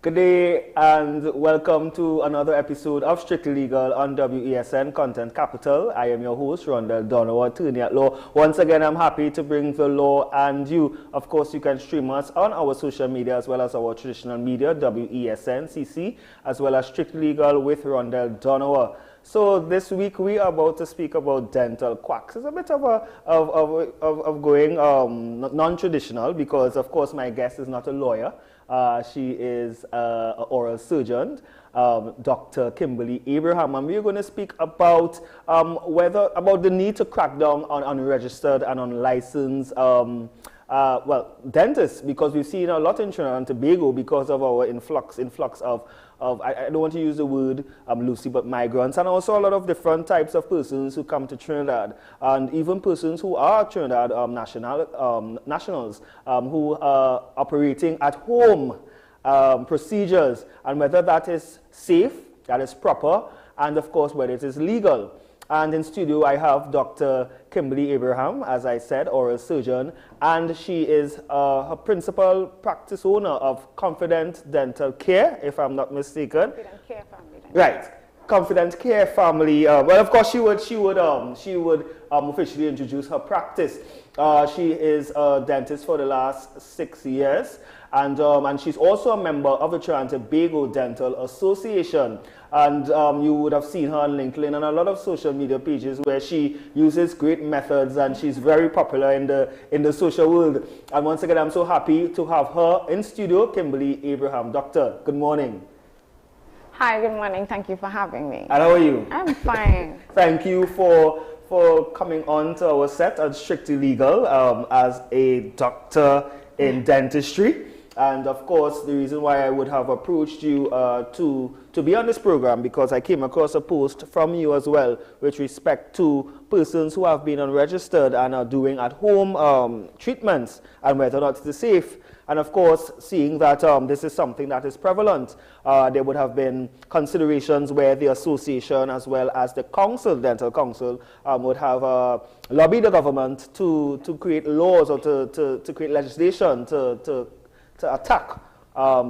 Good day and welcome to another episode of Strictly Legal on WESN Content Capital. I am your host, Rondell Donowa, attorney at law. Once again, I'm happy to bring the law and you. Of course, you can stream us on our social media as well as our traditional media, WESN, CC, as well as Strictly Legal with Rondell Donowa. So this week we are about to speak about dental quacks. It's a bit of going non-traditional because, of course, my guest is not a lawyer. She is an oral surgeon, Dr. Kimberly Abraham, and we're going to speak about about the need to crack down on unregistered and unlicensed dentists, because we've seen a lot in Trinidad and Tobago because of our influx of I don't want to use the word loosely, but migrants, and also a lot of different types of persons who come to Trinidad, and even persons who are Trinidad nationals who are operating at home procedures, and whether that is safe, that is proper, and of course whether it is legal. And in studio I have Dr. Kimberly Abraham, as I said, oral surgeon, and she is her principal practice owner of Confident Dental Care, if I'm not mistaken. Confident Care Family. Right, Confident Care Family. Well, of course, she would officially introduce her practice. She is a dentist for the last 6 years, and she's also a member of the Trinidad and Tobago Dental Association. And you would have seen her on LinkedIn and a lot of social media pages where she uses great methods, and she's very popular in the social world. And once again, I'm so happy to have her in studio, Kimberly Abraham. Doctor, good morning. Hi, good morning. Thank you for having me. And how are you? I'm fine. Thank you for coming on to our set at Strictly Legal as a doctor in dentistry. And of course, the reason why I would have approached you to be on this program, because I came across a post from you as well with respect to persons who have been unregistered and are doing at-home treatments, and whether or not it is safe. And of course, seeing that this is something that is prevalent, there would have been considerations where the association as well as the council, dental council, would have lobbied the government to create laws or to create legislation to attack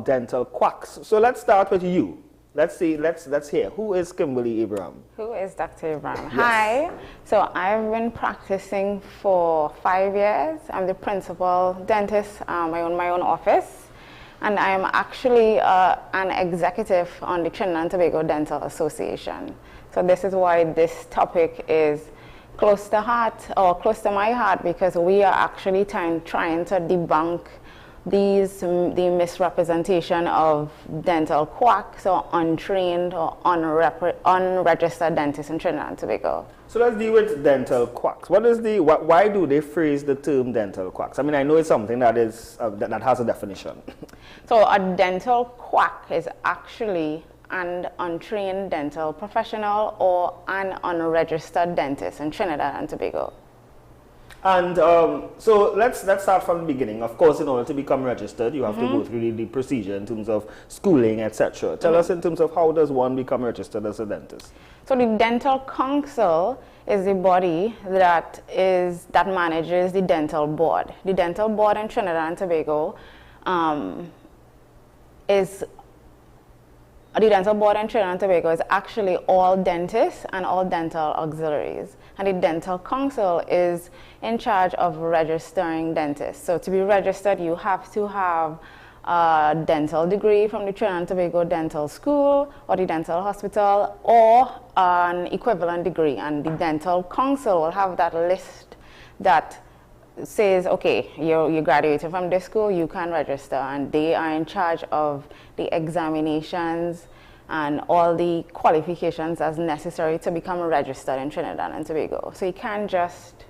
dental quacks. So let's start with you. Let's hear. Who is Kimberly Abraham? Who is Dr. Abraham? Yes. Hi. So I've been practicing for 5 years. I'm the principal dentist. I own my own office. And I'm actually an executive on the Trinidad and Tobago Dental Association. So this is why this topic is close to heart, or close to my heart, because we are actually trying to debunk the misrepresentation of dental quacks or untrained or unregistered dentists in Trinidad and Tobago. So let's deal with dental quacks. Why do they phrase the term dental quacks? I mean, I know it's something that is that has a definition. So a dental quack is actually an untrained dental professional or an unregistered dentist in Trinidad and Tobago. And so let's start from the beginning. Of course, in order to become registered, you have to go through the procedure in terms of schooling, etc. Tell us in terms of how does one become registered as a dentist? So the Dental Council is the body that manages the dental board. The dental board in Trinidad and Tobago is actually all dentists and all dental auxiliaries. And the Dental Council is in charge of registering dentists. So to be registered, you have to have a dental degree from the Trinidad and Tobago Dental School or the dental hospital, or an equivalent degree. And the Dental Council will have that list that says, okay, you graduated from this school, you can register. And they are in charge of the examinations and all the qualifications as necessary to become registered in Trinidad and Tobago. So you can't just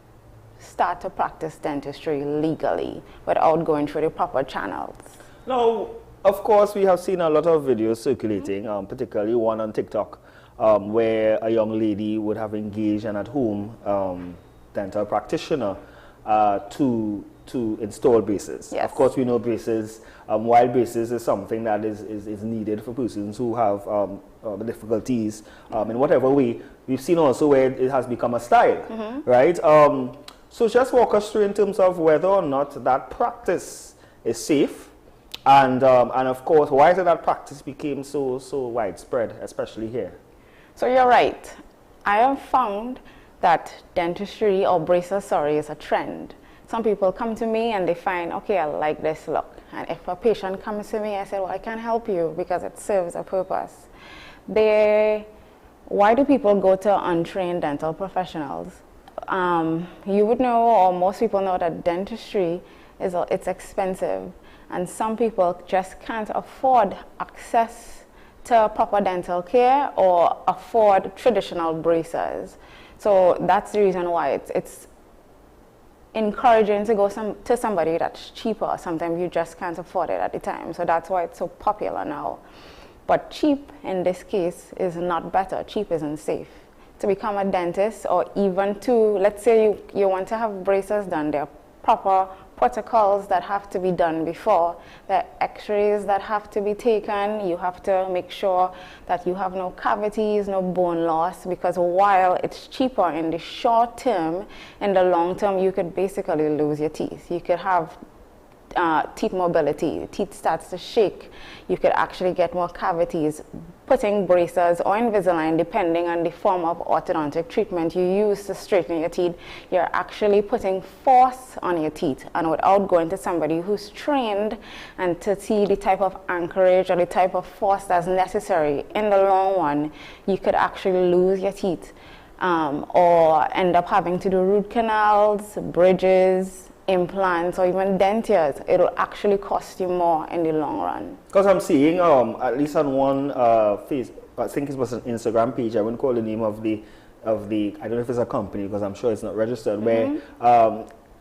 start to practice dentistry legally without going through the proper channels. Now, of course, we have seen a lot of videos circulating, particularly one on TikTok, where a young lady would have engaged an at-home dental practitioner to install braces. Yes. Of course, we know braces, while braces is something that is needed for persons who have difficulties in whatever way. We've seen also where it has become a style, right? So just walk us through in terms of whether or not that practice is safe, And of course, why is it that practice became so widespread, especially here? So you're right. I have found that dentistry or braces, sorry, is a trend. Some people come to me and they find, okay, I like this look. And if a patient comes to me, I say, well, I can help you because it serves a purpose. Why do people go to untrained dental professionals? You would know, or most people know, that dentistry it's expensive, and some people just can't afford access to proper dental care or afford traditional braces. So that's the reason why it's encouraging to go to somebody that's cheaper. Sometimes you just can't afford it at the time. So that's why it's so popular now. But cheap in this case is not better. Cheap isn't safe. To become a dentist, or even to, let's say you want to have braces done, there are proper protocols that have to be done before. There are x-rays that have to be taken. You have to make sure that you have no cavities, no bone loss, because while it's cheaper in the short term, in the long term you could basically lose your teeth. You could have teeth mobility, teeth starts to shake. You could actually get more cavities. Putting braces or Invisalign, depending on the form of orthodontic treatment you use to straighten your teeth, you're actually putting force on your teeth, and without going to somebody who's trained and to see the type of anchorage or the type of force that's necessary in the long run, you could actually lose your teeth or end up having to do root canals, bridges, implants, or even dentures. It'll actually cost you more in the long run. Because I'm seeing, at least on one face, I think it was an Instagram page, I wouldn't call the name of the, I don't know if it's a company because I'm sure it's not registered, where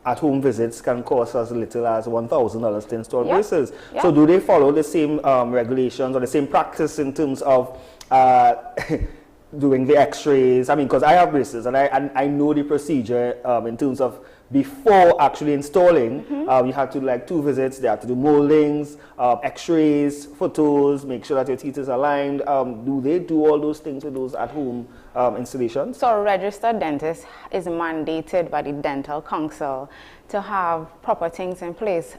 at-home visits can cost as little as $1,000 to install braces. Yep. So do they follow the same regulations or the same practice in terms of doing the x-rays? I mean, because I have braces and I know the procedure in terms of before actually installing. You have to do like 2 visits. They have to do moldings, x-rays, photos, make sure that your teeth is aligned. Do they do all those things with those at-home installations? So a registered dentist is mandated by the dental council to have proper things in place.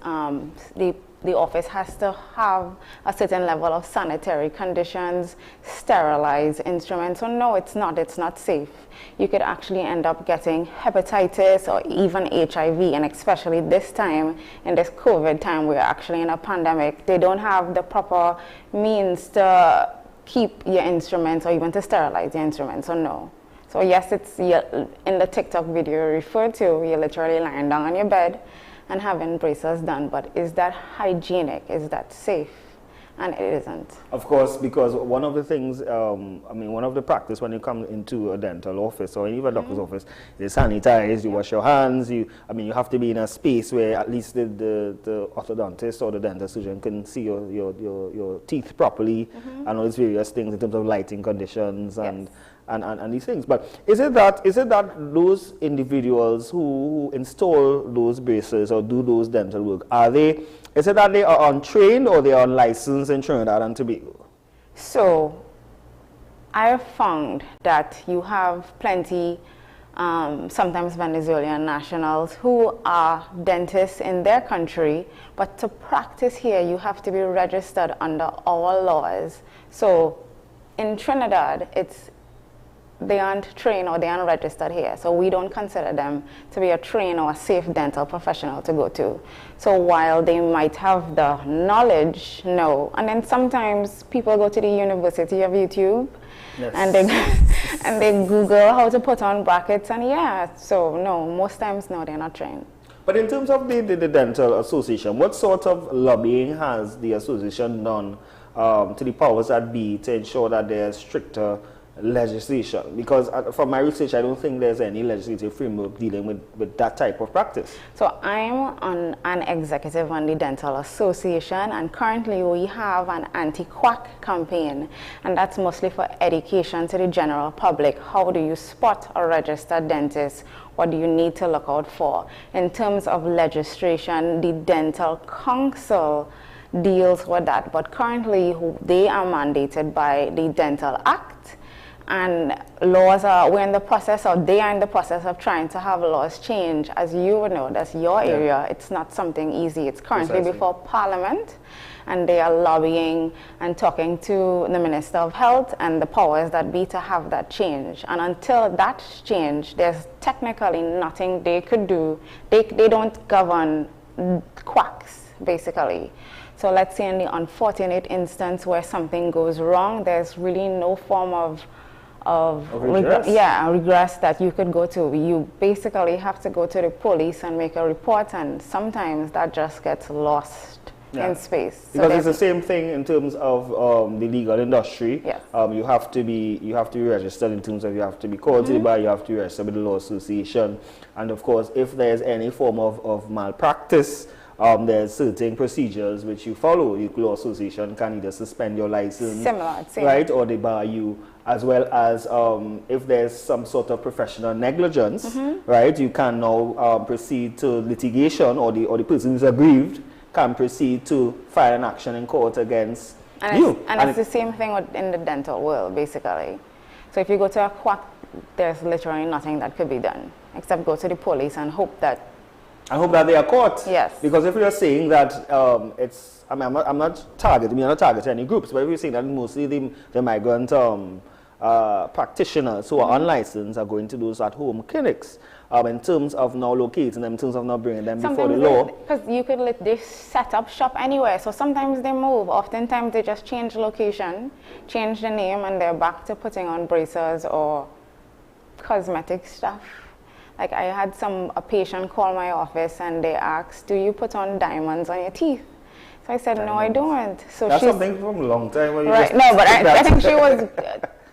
The office has to have a certain level of sanitary conditions, sterilized instruments. So no, it's not safe. You could actually end up getting hepatitis or even HIV, and especially this time, in this COVID time, we're actually in a pandemic. They don't have the proper means to keep your instruments or even to sterilize your instruments, so no. So yes, it's in the TikTok video you referred to, you're literally lying down on your bed and having braces done, but is that hygienic? Is that safe? And it isn't. Of course, because one of the things, one of the practice when you come into a dental office or even a doctor's office, they sanitize, you wash your hands, you have to be in a space where at least the orthodontist or the dental surgeon can see your teeth properly and all these various things in terms of lighting conditions and these things. But is it that those individuals who install those braces or do those dental work, is it that they are untrained or they are unlicensed in Trinidad and Tobago? So I have found that you have plenty, sometimes Venezuelan nationals who are dentists in their country, but to practice here you have to be registered under our laws. So in Trinidad, they aren't trained or they aren't registered here, so we don't consider them to be a trained or a safe dental professional to go to. So while they might have the knowledge, no. And then sometimes people go to the University of YouTube and they Google how to put on brackets, and so no, most times no, they're not trained. But in terms of the dental association, what sort of lobbying has the association done to the powers that be to ensure that there's stricter legislation? Because from my research, I don't think there's any legislative framework dealing with that type of practice. So I'm an executive on the Dental Association, and currently we have an anti-quack campaign, and that's mostly for education to the general public. How do you spot a registered dentist? What do you need to look out for? In terms of legislation, the Dental Council deals with that, but currently they are mandated by the Dental Act and laws are, we're in the process, or they are in the process of trying to have laws change. As you would know, that's your area. It's not something easy. It's currently before Parliament, and they are lobbying and talking to the Minister of Health and the powers that be to have that change. And until that's changed, there's technically nothing they could do. They don't govern quacks, basically. So let's say in the unfortunate instance where something goes wrong, there's really no form of regress that you could go to. You basically have to go to the police and make a report, and sometimes that just gets lost in space. Because it's the same thing in terms of the legal industry. Yes. You have to be registered in terms of you have to be called to the bar, you have to be registered with the law association, and of course if there's any form of malpractice, there's certain procedures which you follow. The law association can either suspend your license, right, or they bar you, as well as if there's some sort of professional negligence, right, you can now proceed to litigation, or the person who's aggrieved can proceed to file an action in court against you. And it's the same thing in the dental world, basically. So if you go to a quack, there's literally nothing that could be done except go to the police and hope that they are caught. Yes. Because if you're saying that it's, I mean, I'm not targeting any groups, but if you're saying that mostly the migrant practitioners who are unlicensed are going to those at-home clinics, in terms of now locating them, in terms of now bringing them before the law. Because you could let this set up shop anywhere, so sometimes they move. Oftentimes they just change location, change the name, and they're back to putting on braces or cosmetic stuff. Like I had a patient call my office and they asked, do you put on diamonds on your teeth? So I said, no, I don't. So that's something from a long time. Right, no, but I think she was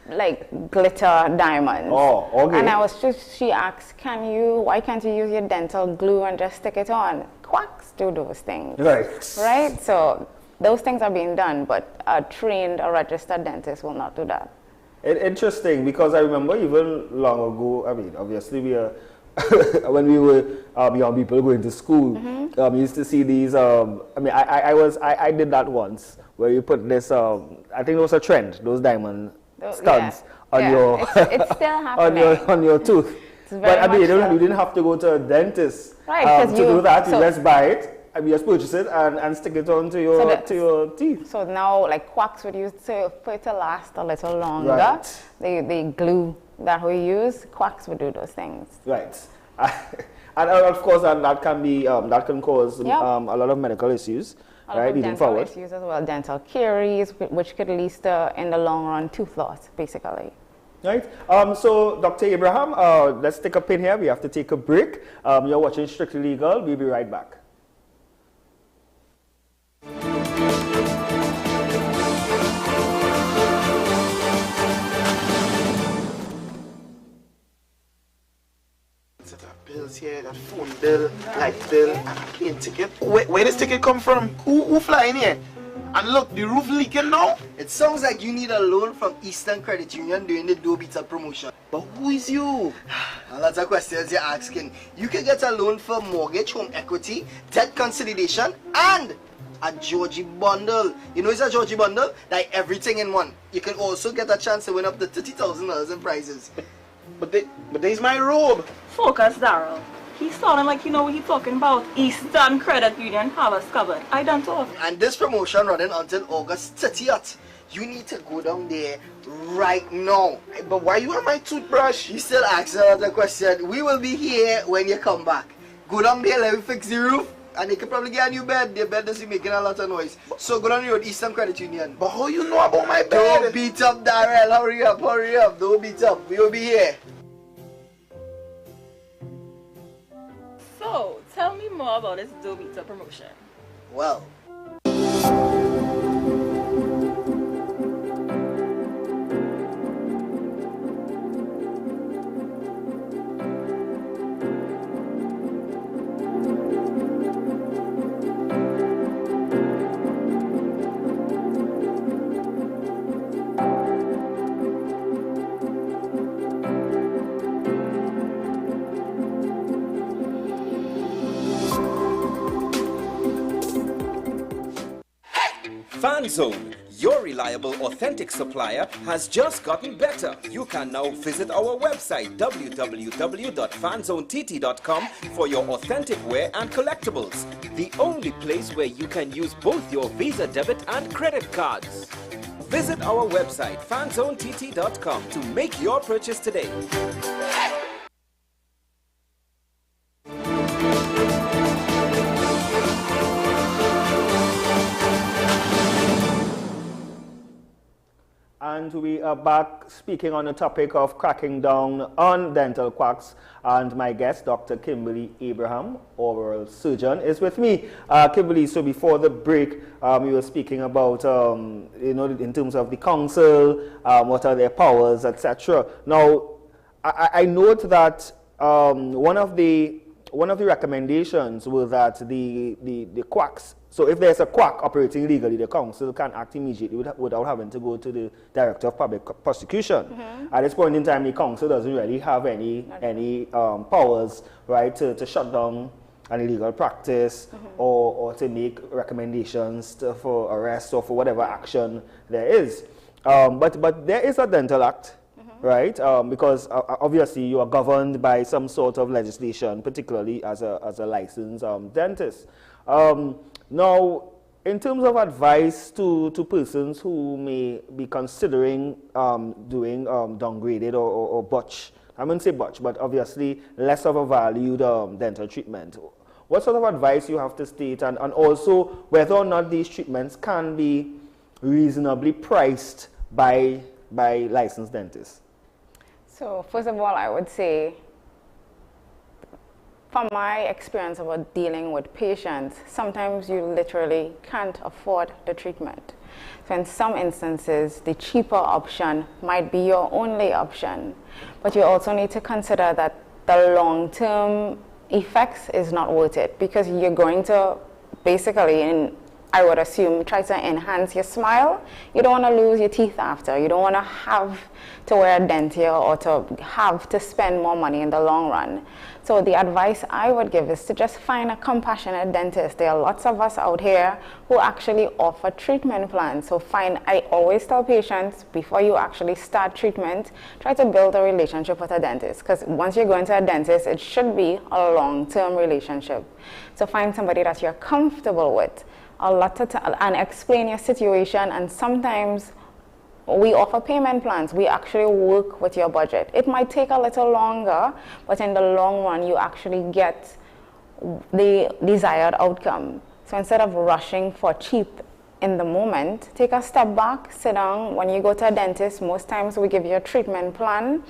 like glitter diamonds. Oh, okay. And she asked, why can't you use your dental glue and just stick it on? Quacks do those things. Right. Right? So those things are being done, but a trained or registered dentist will not do that. Interesting, because I remember even long ago, I mean, obviously we are, when we were young people going to school, we used to see these, I mean, I did that once, where you put this, I think it was a trend, those diamond studs on your, it's still happening. on your tooth. But I mean, you didn't have to go to a dentist to do that. You just buy it, I mean, just purchase it and stick it onto your teeth. So now, like quacks would use for it to last a little longer. Right. The glue that we use, quacks would do those things. Right. And of course, that can be that can cause a lot of medical issues. Right, dental issues as well, dental caries, which could lead to, in the long run, tooth loss, basically. Right. So, Dr. Abraham, let's take a pin here. We have to take a break. You're watching Strictly Legal. We'll be right back. Bills here, that phone bill, light bill, and a plane ticket. Where does ticket come from? Who flying here? And look, the roof leaking now. It sounds like you need a loan from Eastern Credit Union during the Dobita promotion. But who is you? A lot of questions you're asking. You can get a loan for mortgage, home equity, debt consolidation, and a Georgie bundle. You know it's a Georgie bundle? Like everything in one. You can also get a chance to win up to $30,000 in prizes. But there's my robe. Focus, Daryl. He sounding like you know what he's talking about. Eastern Credit Union have us covered. I don't talk. And this promotion running until August 30th. You need to go down there right now. But why you have my toothbrush? You still asking another question. We will be here when you come back. Go down there, let me fix the roof. And they can probably get a new bed. Their bed doesn't making a lot of noise. So go down the road, Eastern Credit Union. But how you know about my bed? Don't beat up, Darrell. Hurry up, hurry up. Don't beat up. We will be here. So, tell me more about this Dobita promotion. Well, Fan Zone, Your reliable, authentic supplier has just gotten better. You can now visit our website www.fanzonett.com for your authentic wear and collectibles. The only place where you can use both your Visa debit and credit cards. Visit our website fanzonett.com to make your purchase today. And we are back speaking on the topic of cracking down on dental quacks. And my guest, Dr. Kimberly Abraham, oral surgeon, is with me. Kimberly, so before the break, we were speaking about, in terms of the council, what are their powers, etc. Now, I note that one of the recommendations was that the quacks, so if there's a quack operating legally, the council can act immediately without having to go to the Director of Public Prosecution. At this point in time, the council doesn't really have any powers, right, to shut down an illegal practice or to make recommendations for arrest or for whatever action there is. But there is a Dental Act, right? Because obviously you are governed by some sort of legislation, particularly as a licensed dentist. Now, in terms of advice to persons who may be considering doing downgraded or botch, I wouldn't say botch, but obviously less of a valued dental treatment, what sort of advice you have to state, and also whether or not these treatments can be reasonably priced by licensed dentists? So first of all, I would say, from my experience about dealing with patients, sometimes you literally can't afford the treatment. So in some instances, the cheaper option might be your only option. But you also need to consider that the long-term effects is not worth it, because you're going to basically, I would assume, try to enhance your smile. You don't want to lose your teeth after. You don't want to have to wear a dentier or to have to spend more money in the long run. So the advice I would give is to just find a compassionate dentist. There are lots of us out here who actually offer treatment plans. So I always tell patients, before you actually start treatment, try to build a relationship with a dentist. Because once you're going to a dentist, it should be a long-term relationship. So find somebody that you're comfortable with. And explain your situation, and sometimes we offer payment plans. We actually work with your budget. It might take a little longer, but in the long run, you actually get the desired outcome. So instead of rushing for cheap in the moment, take a step back, sit down. When you go to a dentist, most times we give you a treatment plan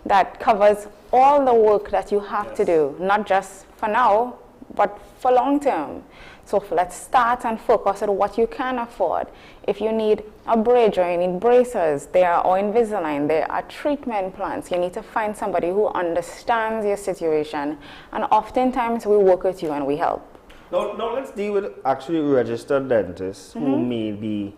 that covers all the work that you have to do, not just for now, but for long term. So let's start and focus on what you can afford. If you need a bridge or you need braces, or Invisalign, there are treatment plans. You need to find somebody who understands your situation. And oftentimes we work with you and we help. Now let's deal with actually registered dentists who may be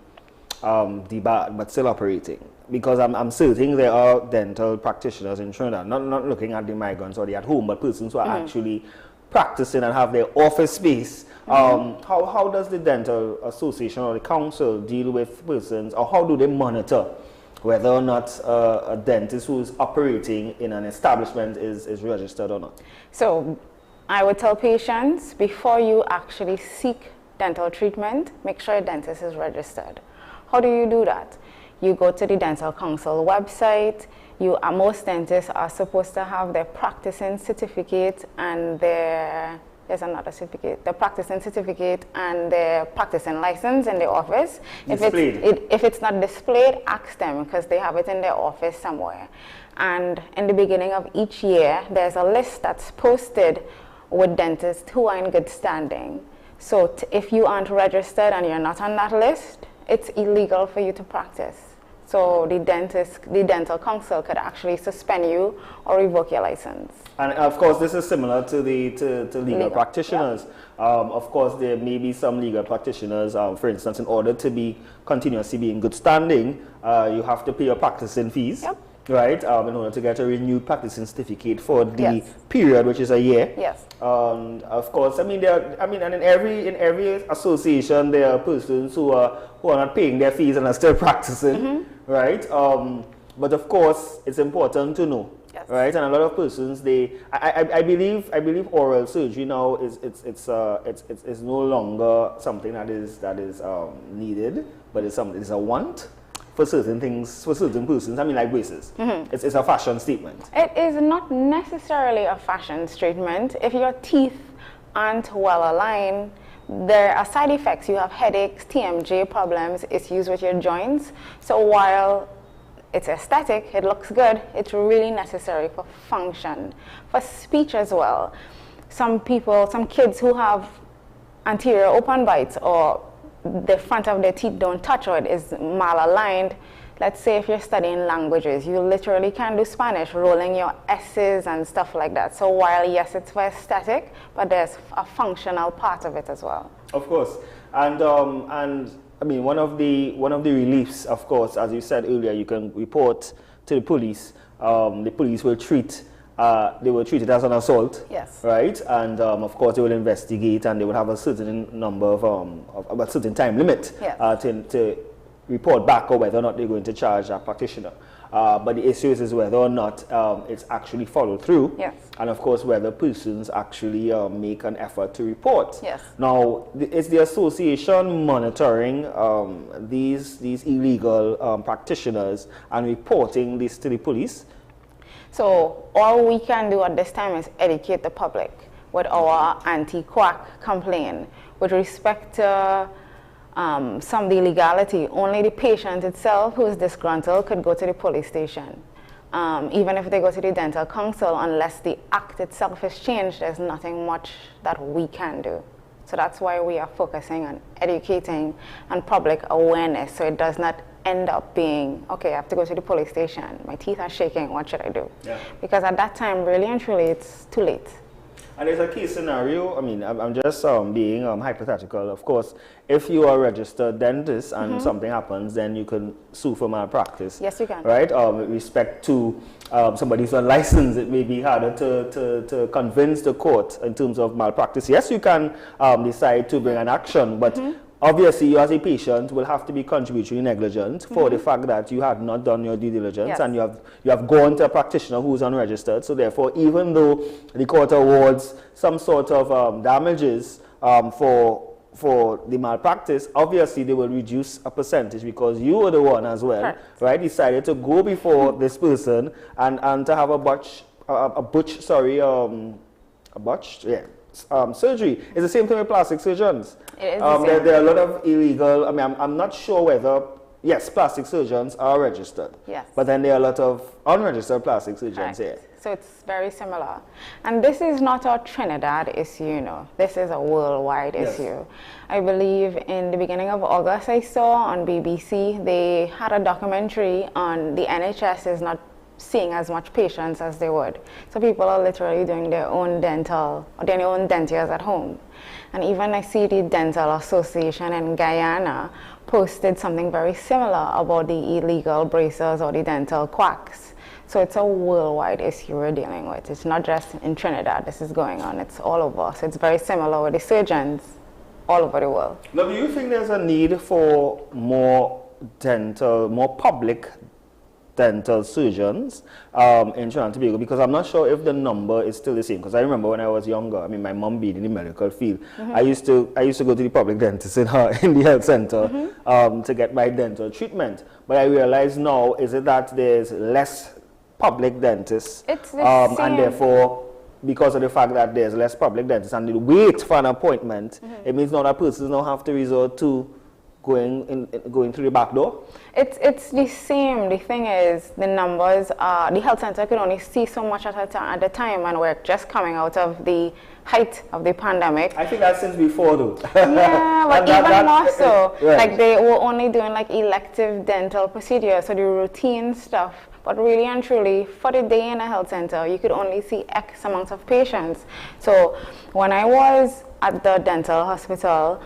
debarred but still operating. Because I'm certain there are dental practitioners in Trinidad, not looking at the migrants or the at home, but persons who are actually practicing and have their office space. How does the Dental Association or the council deal with persons, or how do they monitor whether or not a dentist who is operating in an establishment is registered or not? So I would tell patients, before you actually seek dental treatment, make sure your dentist is registered. How do you do that? You go to the Dental Council website. Most dentists are supposed to have their practicing certificate and there's another certificate, the practicing certificate and their practicing license in the office. If it's not displayed, ask them, because they have it in their office somewhere. And in the beginning of each year, there's a list that's posted with dentists who are in good standing. So if you aren't registered and you're not on that list, it's illegal for you to practice. So the Dental Council could actually suspend you or revoke your license. And of course, this is similar to legal practitioners. Yeah. Of course, there may be some legal practitioners, for instance, in order to be continuously be in good standing, you have to pay your practicing fees. Yep. right, in order to get a renewed practicing certificate for the period, which is a year. Yes. Of course, I mean, and in every association, there are persons who are not paying their fees and are still practicing, right? But of course, it's important to know, right? And a lot of persons, I believe oral surgery now it's no longer something that is needed, but it's a want for certain things, for certain persons. I mean, like braces. It's a fashion statement. It is not necessarily a fashion statement. If your teeth aren't well aligned, there are side effects. You have headaches, TMJ problems, issues with your joints. So while it's aesthetic, it looks good, it's really necessary for function, for speech as well. Some kids who have anterior open bites or the front of their teeth don't touch or it is malaligned. Let's say if you're studying languages, you literally can do Spanish, rolling your S's and stuff like that. So while yes, it's for aesthetic, but there's a functional part of it as well. Of course, and I mean, one of the reliefs, of course, as you said earlier, you can report to the police. The police will treat it as an assault. Yes. Right, and of course they will investigate, and they will have a certain number of a certain time limit to report back or whether or not they're going to charge a practitioner. But the issue is whether or not it's actually followed through, and of course whether persons actually make an effort to report. Yes. Now, is the association monitoring these illegal practitioners and reporting this to the police? So all we can do at this time is educate the public with our anti-quack complaint. With respect to some of the illegality, only the patient itself who is disgruntled could go to the police station. Even if they go to the dental council, unless the act itself is changed, there's nothing much that we can do. So that's why we are focusing on educating and public awareness, so it does not end up being, okay, I have to go to the police station, my teeth are shaking, what should I do? Because at that time, really and truly, it's too late. And there's a case scenario, I mean, I'm just being hypothetical. Of course, if you are a registered dentist and something happens, then you can sue for malpractice. Yes, you can. Right? With respect to somebody who's unlicensed, it may be harder to convince the court in terms of malpractice. Yes, you can decide to bring an action, but obviously, you as a patient will have to be contributory negligent for the fact that you had not done your due diligence and you have gone to a practitioner who is unregistered. So therefore, even though the court awards some sort of damages for the malpractice, obviously they will reduce a percentage because you were the one as well, right? Decided to go before this person and to have a botched surgery. It's the same thing with plastic surgeons. It is there are a lot of illegal, I mean, I'm not sure whether, yes, plastic surgeons are registered. Yes. But then there are a lot of unregistered plastic surgeons here. So it's very similar. And this is not a Trinidad issue, you know. This is a worldwide issue. I believe in the beginning of August, I saw on BBC, they had a documentary on the NHS is not seeing as much patients as they would. So people are literally doing their own dental, or their own dentures at home. And even I see the Dental Association in Guyana posted something very similar about the illegal braces or the dental quacks. So it's a worldwide issue we're dealing with. It's not just in Trinidad this is going on, it's all over. So it's very similar with the surgeons all over the world. Now, do you think there's a need for more public dental surgeons in Trinidad and Tobago? Because I'm not sure if the number is still the same. Because I remember when I was younger, I mean, my mom being in the medical field, I used to go to the public dentist in the health center to get my dental treatment. But I realize now, is it that there's less public dentists, and therefore, because of the fact that there's less public dentists and the wait for an appointment, it means now that persons now have to resort to going through the back door? It's the same. The thing is, the numbers, the health center could only see so much at a time, and we're just coming out of the height of the pandemic. I think that's since before though. Yeah, but even more so. Like they were only doing like elective dental procedures, so the routine stuff. But really and truly, for the day in a health center, you could only see X amount of patients. So when I was at the dental hospital,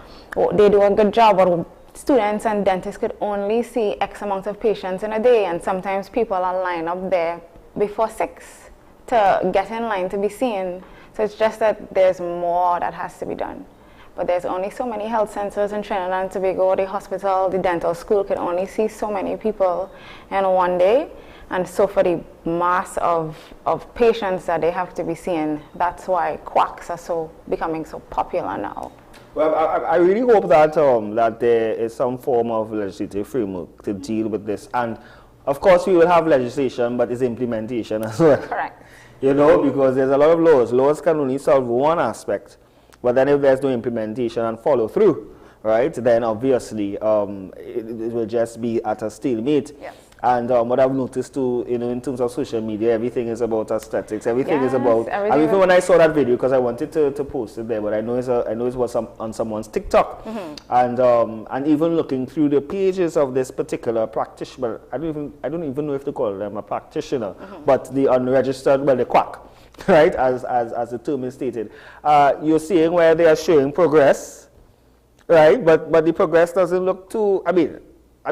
they do a good job, but students and dentists could only see X amount of patients in a day, and sometimes people are lined up there before 6 to get in line to be seen. So it's just that there's more that has to be done. But there's only so many health centers in Trinidad and Tobago. The hospital, the dental school can only see so many people in one day. And so for the mass of patients that they have to be seeing, that's why quacks are becoming so popular now. Well, I really hope that that there is some form of legislative framework to deal with this. And of course we will have legislation, but it's implementation as well. Correct. You know, because there's a lot of laws. Laws can only solve one aspect. But then if there's no implementation and follow through, right, then obviously it will just be at a stalemate. Yes. And what I've noticed too, you know, in terms of social media, everything is about aesthetics. Everything is about. I mean, when I saw that video, because I wanted to post it there, but I know it was on someone's TikTok, and even looking through the pages of this particular practitioner, I don't even know if to call them a practitioner, but the unregistered, well, the quack, right, as the term is stated. You're seeing where they are showing progress, right, but the progress doesn't look too. I mean,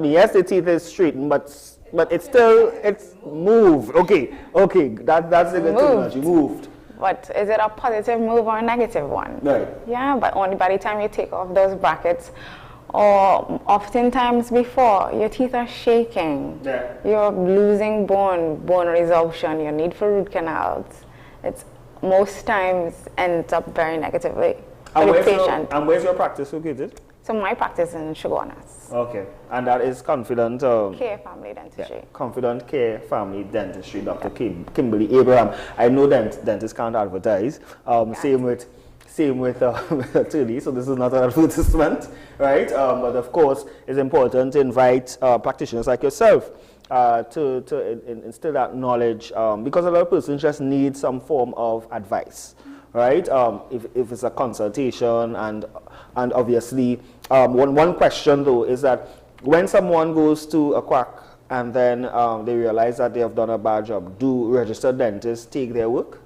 yes, the teeth is straightened, but it's moved. Okay, that's the good terminology, moved. But is it a positive move or a negative one? Right. Yeah, but only by the time you take off those brackets, or oftentimes before, your teeth are shaking. Yeah. You're losing bone resorption, your need for root canals. It's most times ends up very negatively for the patient. And where's your practice located? So my practice is in Shoguanas. Okay, and that is Confident Care Family Dentistry. Yeah, Confident Care Family Dentistry, Dr. Kimberly Abraham. I know dentists can't advertise. Same with attorney, so this is not an advertisement, right? But of course, it's important to invite practitioners like yourself to instill that knowledge, because a lot of persons just need some form of advice, right? If it's a consultation, and obviously, one question though is that when someone goes to a quack and then they realize that they have done a bad job, do registered dentists take their work?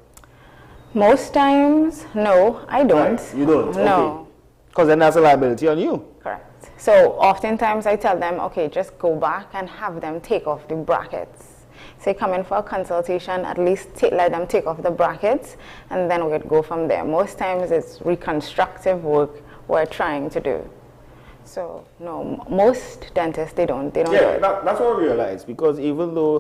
Most times, no, I don't. Right. You don't? No. Because then that's a liability on you. Correct. So oftentimes I tell them, okay, just go back and have them take off the brackets. Say come in for a consultation, at least let them take off the brackets, and then we'd go from there. Most times it's reconstructive work we're trying to do. So no, most dentists, they don't do it. That's what I realized, because even though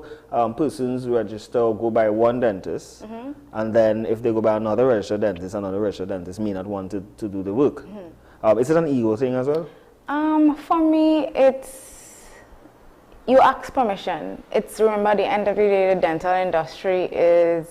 persons register or go by one dentist, and then if they go by another registered dentist may not want to do the work. Is it an ego thing as well? For me, it's you ask permission. It's, remember, at the end of the day, the dental industry is,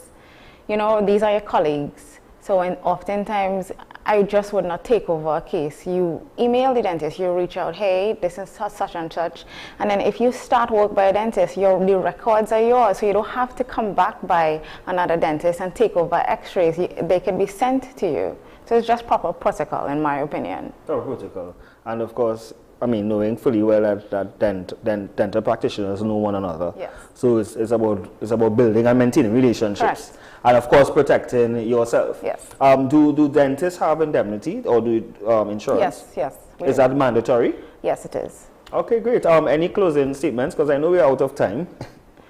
you know, these are your colleagues. So oftentimes, I just would not take over a case. You email the dentist, you reach out, hey, this is such and such. And then if you start work by a dentist, the records are yours, so you don't have to come back by another dentist and take over x-rays. They can be sent to you. So it's just proper protocol, in my opinion. Proper protocol. And of course, I mean, knowing fully well that dental practitioners know one another. Yes. So it's about building and maintaining relationships. Correct. And of course, protecting yourself. Yes. Do dentists have indemnity, or do insurance? Yes. Is that mandatory? Yes, it is. Okay, great. Any closing statements? Because I know we're out of time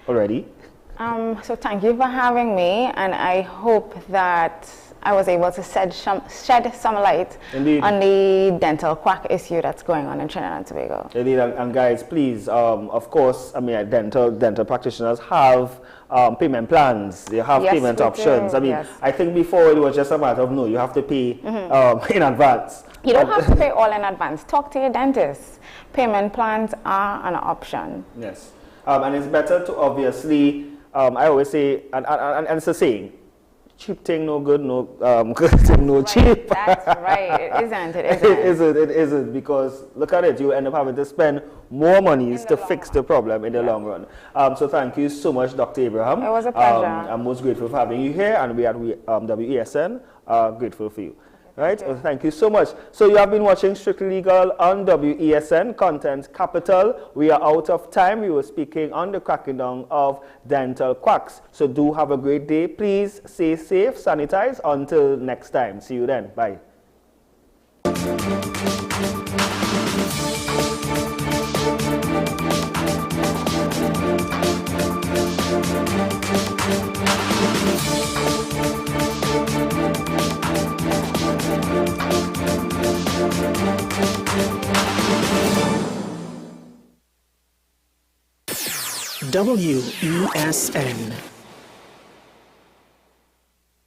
already. So thank you for having me, and I hope that I was able to shed some light on the dental quack issue that's going on in Trinidad and Tobago. Indeed, and guys, please, of course, I mean, dental practitioners have payment plans. They have payment options. I mean, I think before it was just a matter of no, you have to pay in advance. You don't have to pay all in advance. Talk to your dentist. Payment plans are an option. Yes, and it's better to obviously. I always say, and it's a saying, cheap thing no good, good thing no cheap. That's right. It isn't. It isn't, because look at it, you end up having to spend more monies to fix the problem in the long run. So thank you so much, Dr. Abraham. It was a pleasure. I'm most grateful for having you here, and we at WESN are grateful for you. Right? Well, thank you so much. So you have been watching Strictly Legal on WESN, Content Capital. We are out of time. We were speaking on the cracking down of dental quacks. So do have a great day. Please stay safe, sanitize. Until next time. See you then. Bye. WESN